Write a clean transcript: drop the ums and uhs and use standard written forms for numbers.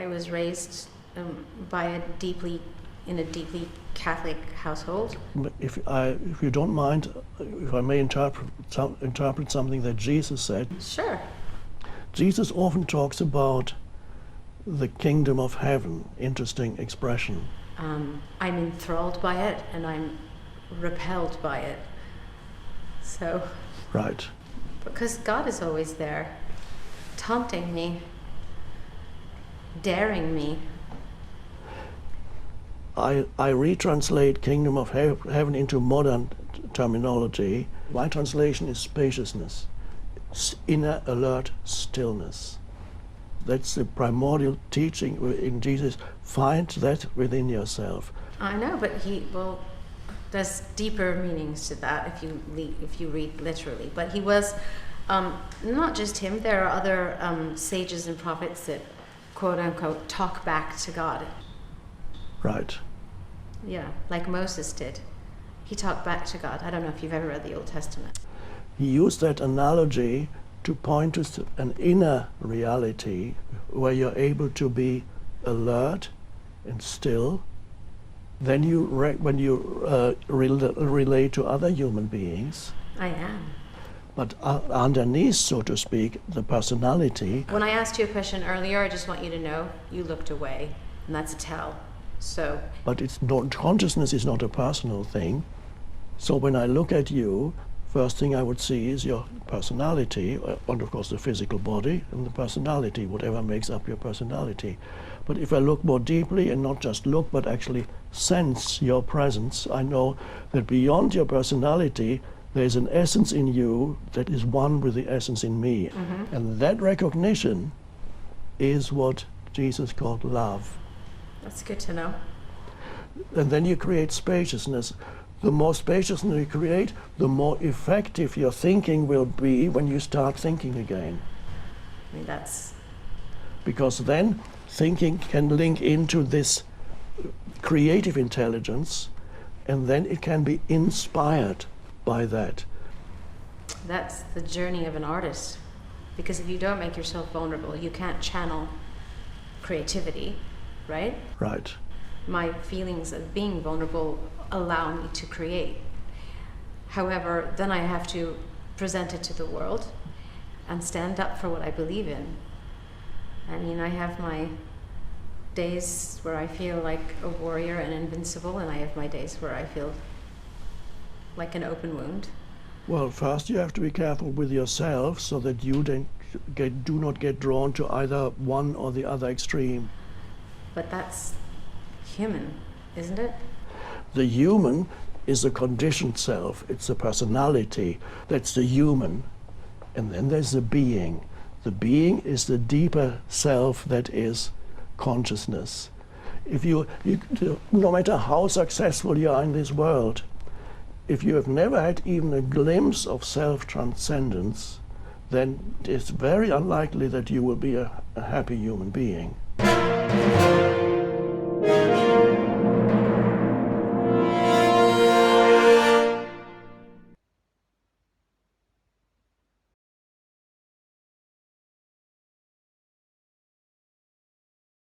I was raised in a deeply Catholic household. If you don't mind, if I may interpret something that Jesus said. Sure. Jesus often talks about the kingdom of heaven. Interesting expression. I'm enthralled by it and I'm repelled by it. So. Right. Because God is always there, taunting me, daring me. I retranslate kingdom of heaven into modern terminology. My translation is spaciousness, inner alert stillness. That's the primordial teaching in Jesus. Find that within yourself. I know, but there's deeper meanings to that if you read literally. But he was, not just him, there are other sages and prophets that, quote unquote, talk back to God. Right. Yeah, like Moses did. He talked back to God. I don't know if you've ever read the Old Testament. He used that analogy to point to an inner reality where you're able to be alert and still. Then when you relate to other human beings. I am. But underneath, so to speak, the personality. When I asked you a question earlier, I just want you to know you looked away, and that's a tell. So. But consciousness is not a personal thing. So when I look at you, first thing I would see is your personality, and of course the physical body and the personality, whatever makes up your personality. But if I look more deeply and not just look, but actually sense your presence, I know that beyond your personality, there's an essence in you that is one with the essence in me. Mm-hmm. And that recognition is what Jesus called love. That's good to know. And then you create spaciousness. The more spaciousness you create, the more effective your thinking will be when you start thinking again. I mean, that's... Because then thinking can link into this creative intelligence, and then it can be inspired by that. That's the journey of an artist. Because if you don't make yourself vulnerable, you can't channel creativity, right? Right. My feelings of being vulnerable allow me to create. However, then I have to present it to the world and stand up for what I believe in. I mean, I have my days where I feel like a warrior and invincible, and I have my days where I feel like an open wound. Well, first you have to be careful with yourself so that you do not get drawn to either one or the other extreme. But that's human, isn't it? The human is a conditioned self. It's a personality. That's the human. And then there's the being. The being is the deeper self that is consciousness. If you no matter how successful you are in this world, if you have never had even a glimpse of self-transcendence, then it's very unlikely that you will be a happy human being.